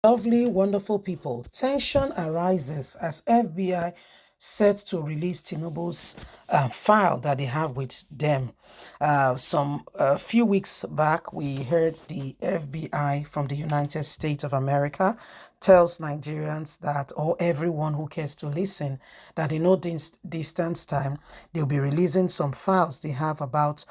Lovely, wonderful people. Tension arises as FBI set to release Tinubu's file that they have with them. Some few weeks back, we heard the FBI from the United States of America tells Nigerians that, or everyone who cares to listen, that in no distance time, they'll be releasing some files they have about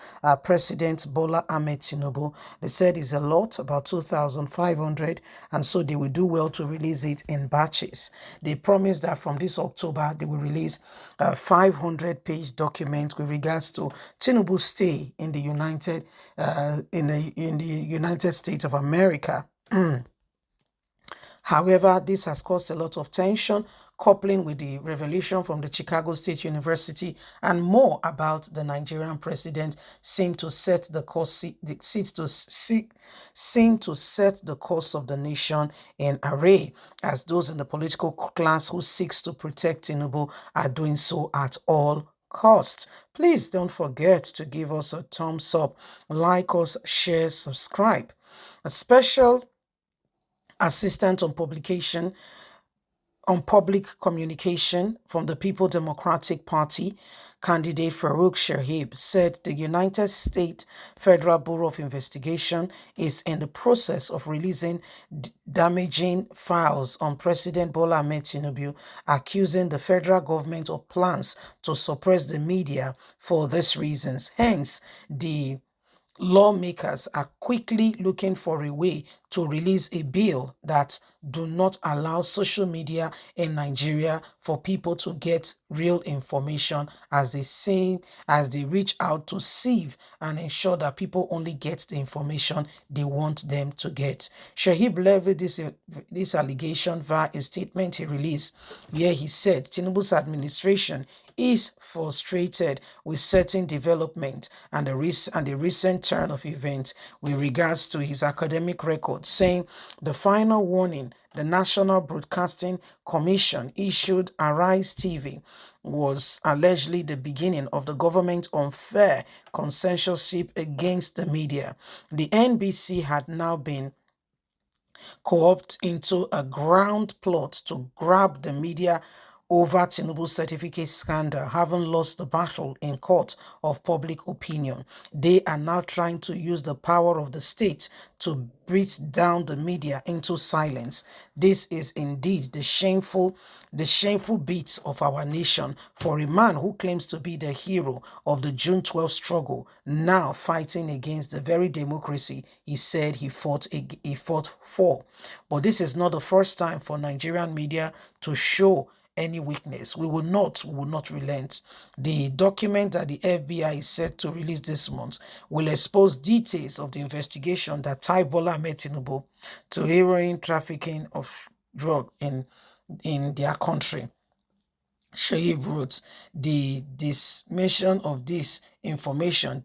President Bola Ahmed Tinubu. They said it's a lot, about 2,500, and so they will do well to release it in batches. They promised that from this October, they will release a 500-page document with regards to Tinubu's stay in the United States of America. However, this has caused a lot of tension, coupling with the revelation from the Chicago State University and more about the Nigerian president seem to set the course seem to set the course of the nation in array, as those in the political class who seeks to protect Tinubu are doing so at all costs. Please don't forget to give us a thumbs up, like us, share, subscribe. A special assistant on public communication from the People Democratic Party, candidate Farouk Shahib, said the United States Federal Bureau of Investigation is in the process of releasing damaging files on President Bola Ahmed Tinubu, accusing the federal government of plans to suppress the media for these reasons. Hence, the lawmakers are quickly looking for a way to release a bill that do not allow social media in Nigeria for people to get real information as they reach out to sieve and ensure that people only get the information they want them to get. Shahib levied this allegation via a statement he released where he said Tinubu's administration is frustrated with certain development and the recent turn of events with regards to his academic record, saying the final warning the National Broadcasting Commission issued Arise TV was allegedly the beginning of the government's unfair censorship against the media. The NBC had now been co-opted into a ground plot to grab the media over Tinubu's certificate scandal, having lost the battle in court of public opinion. They are now trying to use the power of the state to beat down the media into silence. This is indeed the shameful beats of our nation for a man who claims to be the hero of the June 12th struggle, now fighting against the very democracy he said he fought for. But this is not the first time for Nigerian media to show any weakness. We will not relent. The document that the FBI is set to release this month will expose details of the investigation that tied Bola Ahmed Tinubu to heroin trafficking of drug in their country. Shaib wrote, the dissemination of this information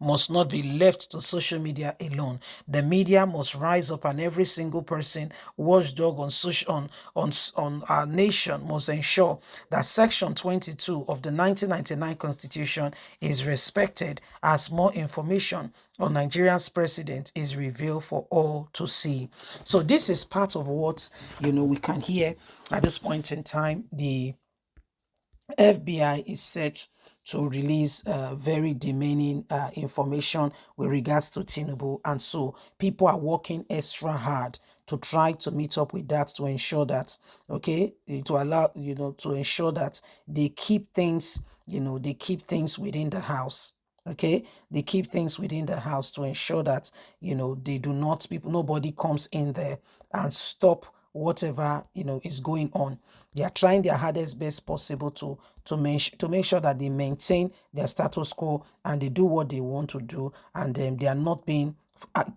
must not be left to social media alone. The media must rise up, and every single person, watchdog on our nation, must ensure that Section 22 of the 1999 Constitution is respected as more information on Nigeria's president is revealed for all to see. So this is part of what we can hear at this point in time. The FBI is set to release very demeaning information with regards to Tinubu, and so people are working extra hard to try to meet up with that to ensure that to ensure that they keep things within the house. Okay, they keep things within the house to ensure that they do not nobody comes in there and stop whatever is going on. They are trying their hardest best possible to make sure that they maintain their status quo and they do what they want to do, and they are not being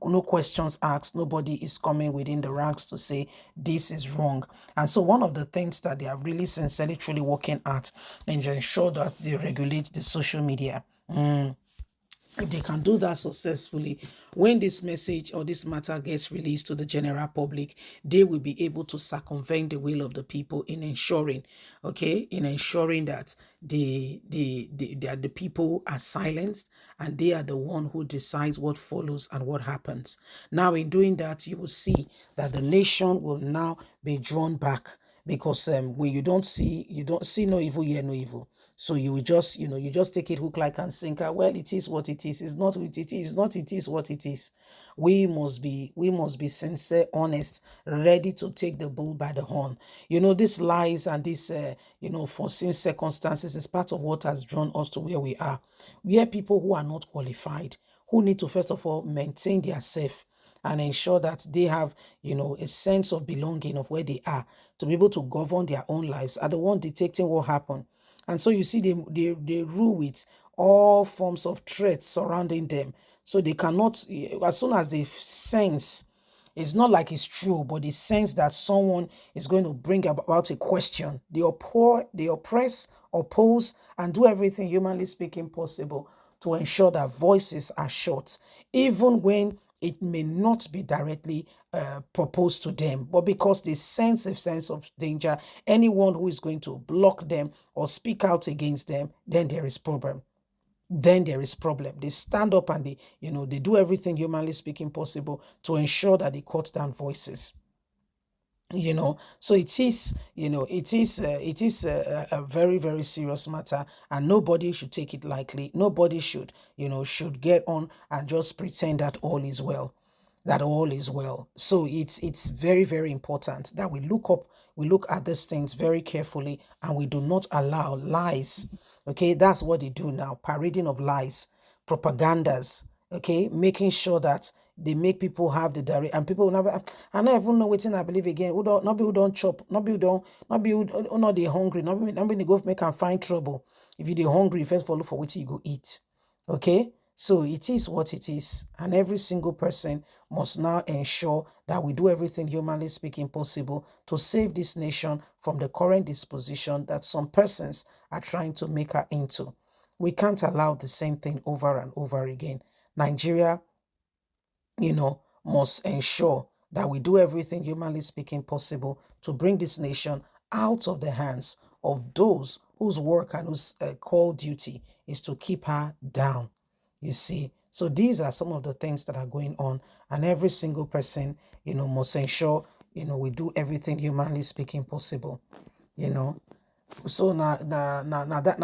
no questions asked. Nobody is coming within the ranks to say this is wrong. And so one of the things that they are really sincerely truly working at is to ensure that they regulate the social media. if they can do that successfully, when this message or this matter gets released to the general public, they will be able to circumvent the will of the people in ensuring, okay, in ensuring that that the people are silenced and they are the one who decides what follows and what happens. Now, in doing that, you will see that the nation will now be drawn back, because when you don't see no evil, hear no evil. So you will just, you just take it hook, like, and sinker. Well, it is what it is. It's not what it is. Not it is what it is. We must be sincere, honest, ready to take the bull by the horn. These lies and this, foreseen circumstances is part of what has drawn us to where we are. We are people who are not qualified, who need to first of all maintain their self and ensure that they have, a sense of belonging of where they are, to be able to govern their own lives, are the one detecting what happened. And so you see, they rule with all forms of threats surrounding them. So they cannot, as soon as they sense, it's not like it's true, but they sense that someone is going to bring about a question, they oppress, oppose, and do everything, humanly speaking, possible to ensure that voices are shut, even when it may not be directly proposed to them, but because they sense a sense of danger, anyone who is going to block them or speak out against them, then there is problem. They stand up and they do everything, humanly speaking, possible to ensure that they cut down voices. So it is a very, very serious matter, and nobody should take it lightly. Nobody should get on and just pretend that all is well, so it's very, very important that we look at these things very carefully, and we do not allow lies. Okay, that's what they do now, parading of lies, propagandas, okay, making sure that they make people have the direct, and people will never, I don't even know what I believe again. Who don't chop, not be who not they hungry, not be they go make and find trouble. If you they hungry, you first follow for what you go eat. Okay, so it is what it is, and every single person must now ensure that we do everything, humanly speaking, possible to save this nation from the current disposition that some persons are trying to make her into. We can't allow the same thing over and over again. Nigeria, must ensure that we do everything, humanly speaking, possible to bring this nation out of the hands of those whose work and whose core duty is to keep her down. You see, so these are some of the things that are going on, and every single person, must ensure, we do everything, humanly speaking, possible. You know, so now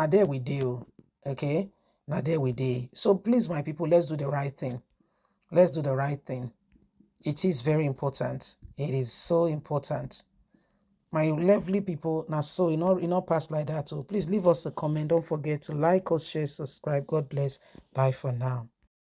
there we do, okay. Now there we do. So please, my people, let's do the right thing. Let's do the right thing. It is very important. It is so important. My lovely people, now so in all past like that. So please leave us a comment. Don't forget to like us, share, subscribe. God bless. Bye for now.